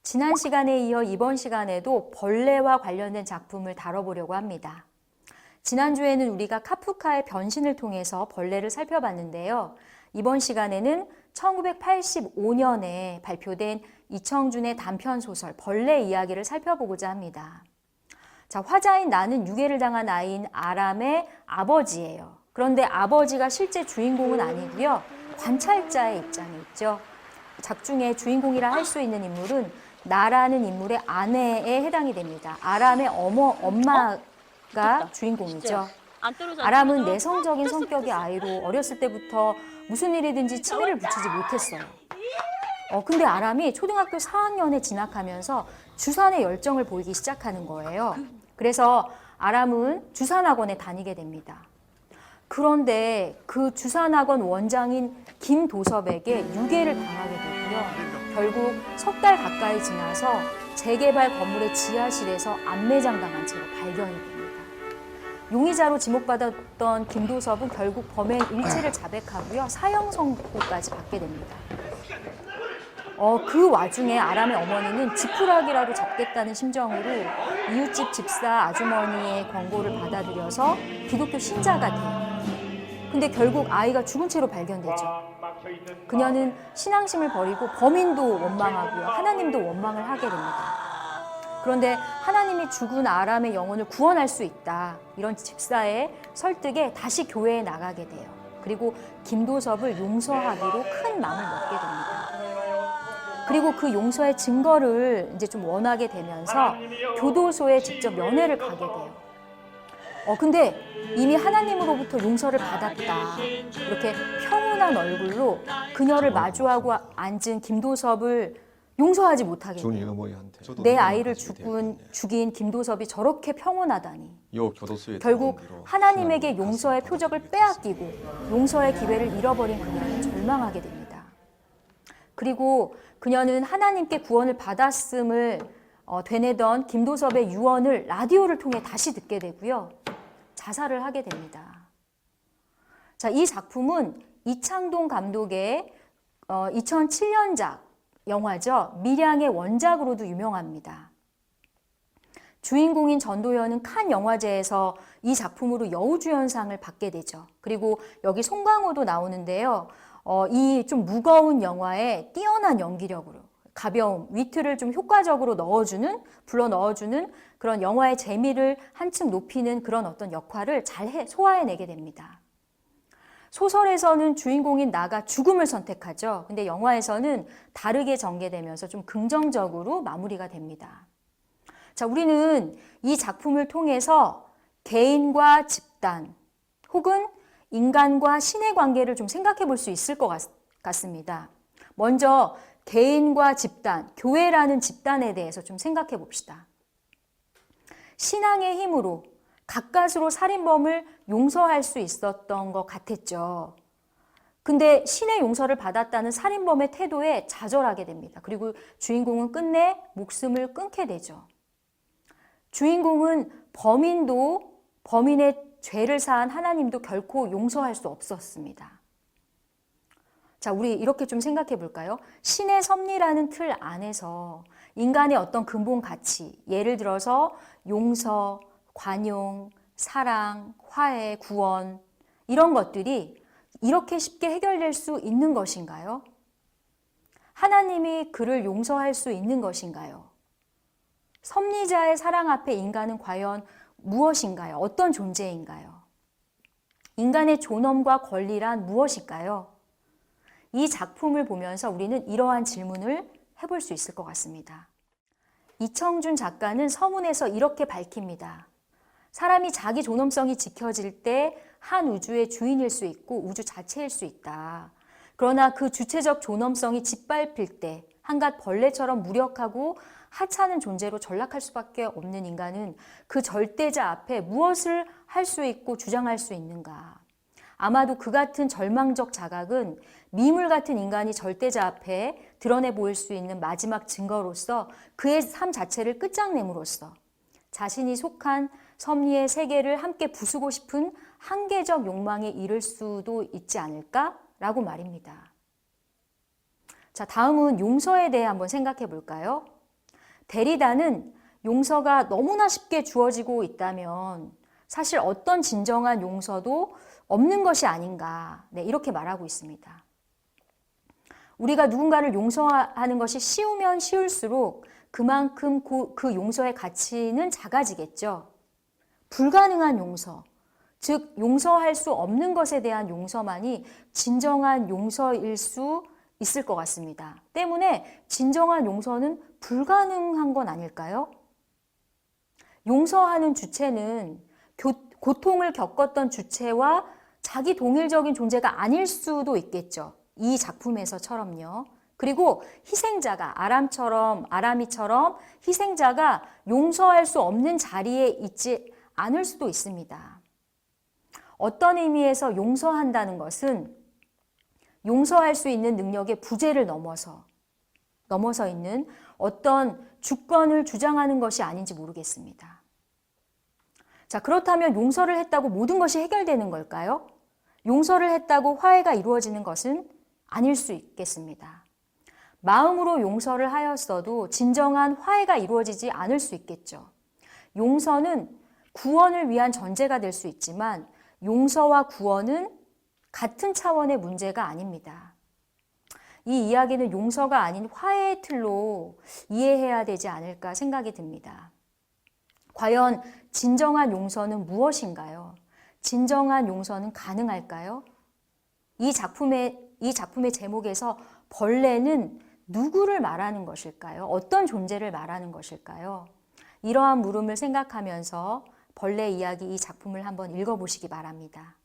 지난 시간에 이어 이번 시간에도 벌레와 관련된 작품을 다뤄보려고 합니다. 지난주에는 우리가 카프카의 변신을 통해서 벌레를 살펴봤는데요. 이번 시간에는 1985년에 발표된 이청준의 단편소설 벌레 이야기를 살펴보고자 합니다. 자, 화자인 나는 유괴를 당한 아이인 아람의 아버지예요. 그런데 아버지가 실제 주인공은 아니고요. 관찰자의 입장에 있죠. 작중의 주인공이라 할 수 있는 인물은 나라는 인물의 아내에 해당이 됩니다. 아람의 엄마가 주인공이죠. 아람은 내성적인 성격의 아이로 어렸을 때부터 무슨 일이든지 취미를 붙이지 못했어요. 근데 아람이 초등학교 4학년에 진학하면서 주산에 열정을 보이기 시작하는 거예요. 그래서 아람은 주산학원에 다니게 됩니다. 그런데 그 주산학원 원장인 김도섭에게 유괴를 당하게 되고요. 결국 석 달 가까이 지나서 재개발 건물의 지하실에서 암매장당한 채로 발견이 됩니다. 용의자로 지목받았던 김도섭은 결국 범행 일체를 자백하고요. 사형 선고까지 받게 됩니다. 그 와중에 아람의 어머니는 지푸라기라도 잡겠다는 심정으로 이웃집 집사 아주머니의 권고를 받아들여서 기독교 신자가 돼요. 근데 결국 아이가 죽은 채로 발견되죠. 그녀는 신앙심을 버리고 범인도 원망하고요. 하나님도 원망을 하게 됩니다. 그런데 하나님이 죽은 아람의 영혼을 구원할 수 있다. 이런 집사의 설득에 다시 교회에 나가게 돼요. 그리고 김도섭을 용서하기로 큰 마음을 먹게 됩니다. 그리고 그 용서의 증거를 이제 좀 원하게 되면서 교도소에 직접 면회를 가게 돼요. 근데 이미 하나님으로부터 용서를 받았다. 이렇게 평온한 얼굴로 그녀를 마주하고 앉은 김도섭을 용서하지 못하게 돼요. 내 아이를 죽인 김도섭이 저렇게 평온하다니. 결국 하나님에게 용서의 표적을 빼앗기고 용서의 기회를 잃어버린 그녀는 절망하게 됩니다. 그리고 그녀는 하나님께 구원을 받았음을 되뇌던 김도섭의 유언을 라디오를 통해 다시 듣게 되고요. 자살을 하게 됩니다. 자, 이 작품은 이창동 감독의 2007년작 영화죠. 밀양의 원작으로도 유명합니다. 주인공인 전도연은 칸 영화제에서 이 작품으로 여우주연상을 받게 되죠. 그리고 여기 송강호도 나오는데요. 이 좀 무거운 영화에 뛰어난 연기력으로 가벼움, 위트를 좀 효과적으로 불러 넣어주는 그런 영화의 재미를 한층 높이는 그런 어떤 역할을 잘 소화해내게 됩니다. 소설에서는 주인공인 나가 죽음을 선택하죠. 근데 영화에서는 다르게 전개되면서 좀 긍정적으로 마무리가 됩니다. 자, 우리는 이 작품을 통해서 개인과 집단 혹은 인간과 신의 관계를 좀 생각해 볼 수 있을 것 같습니다. 먼저 개인과 집단, 교회라는 집단에 대해서 좀 생각해 봅시다. 신앙의 힘으로 가까스로 살인범을 용서할 수 있었던 것 같았죠. 근데 신의 용서를 받았다는 살인범의 태도에 좌절하게 됩니다. 그리고 주인공은 끝내 목숨을 끊게 되죠. 주인공은 범인의 죄를 사한 하나님도 결코 용서할 수 없었습니다. 자, 우리 이렇게 좀 생각해 볼까요? 신의 섭리라는 틀 안에서 인간의 어떤 근본 가치, 예를 들어서 용서, 관용, 사랑, 화해, 구원 이런 것들이 이렇게 쉽게 해결될 수 있는 것인가요? 하나님이 그를 용서할 수 있는 것인가요? 섭리자의 사랑 앞에 인간은 과연 무엇인가요? 어떤 존재인가요? 인간의 존엄과 권리란 무엇일까요? 이 작품을 보면서 우리는 이러한 질문을 해볼 수 있을 것 같습니다. 이청준 작가는 서문에서 이렇게 밝힙니다. 사람이 자기 존엄성이 지켜질 때 한 우주의 주인일 수 있고 우주 자체일 수 있다. 그러나 그 주체적 존엄성이 짓밟힐 때 한갓 벌레처럼 무력하고 하찮은 존재로 전락할 수밖에 없는 인간은 그 절대자 앞에 무엇을 할 수 있고 주장할 수 있는가? 아마도 그 같은 절망적 자각은 미물 같은 인간이 절대자 앞에 드러내 보일 수 있는 마지막 증거로서 그의 삶 자체를 끝장냄으로써 자신이 속한 섭리의 세계를 함께 부수고 싶은 한계적 욕망에 이를 수도 있지 않을까라고 말입니다. 자, 다음은 용서에 대해 한번 생각해 볼까요? 데리다는 용서가 너무나 쉽게 주어지고 있다면 사실 어떤 진정한 용서도 없는 것이 아닌가, 네, 이렇게 말하고 있습니다. 우리가 누군가를 용서하는 것이 쉬우면 쉬울수록 그만큼 그 용서의 가치는 작아지겠죠. 불가능한 용서, 즉 용서할 수 없는 것에 대한 용서만이 진정한 용서일 수 있을 것 같습니다. 때문에 진정한 용서는 불가능한 건 아닐까요? 용서하는 주체는 고통을 겪었던 주체와 자기 동일적인 존재가 아닐 수도 있겠죠. 이 작품에서처럼요. 그리고 희생자가 아람이처럼 희생자가 용서할 수 없는 자리에 있지 않을 수도 있습니다. 어떤 의미에서 용서한다는 것은 용서할 수 있는 능력의 부재를 넘어서 있는 어떤 주권을 주장하는 것이 아닌지 모르겠습니다. 자, 그렇다면 용서를 했다고 모든 것이 해결되는 걸까요? 용서를 했다고 화해가 이루어지는 것은 아닐 수 있겠습니다. 마음으로 용서를 하였어도 진정한 화해가 이루어지지 않을 수 있겠죠. 용서는 구원을 위한 전제가 될 수 있지만 용서와 구원은 같은 차원의 문제가 아닙니다. 이 이야기는 용서가 아닌 화해의 틀로 이해해야 되지 않을까 생각이 듭니다. 과연 진정한 용서는 무엇인가요? 진정한 용서는 가능할까요? 이 작품의 제목에서 벌레는 누구를 말하는 것일까요? 어떤 존재를 말하는 것일까요? 이러한 물음을 생각하면서 벌레 이야기 이 작품을 한번 읽어보시기 바랍니다.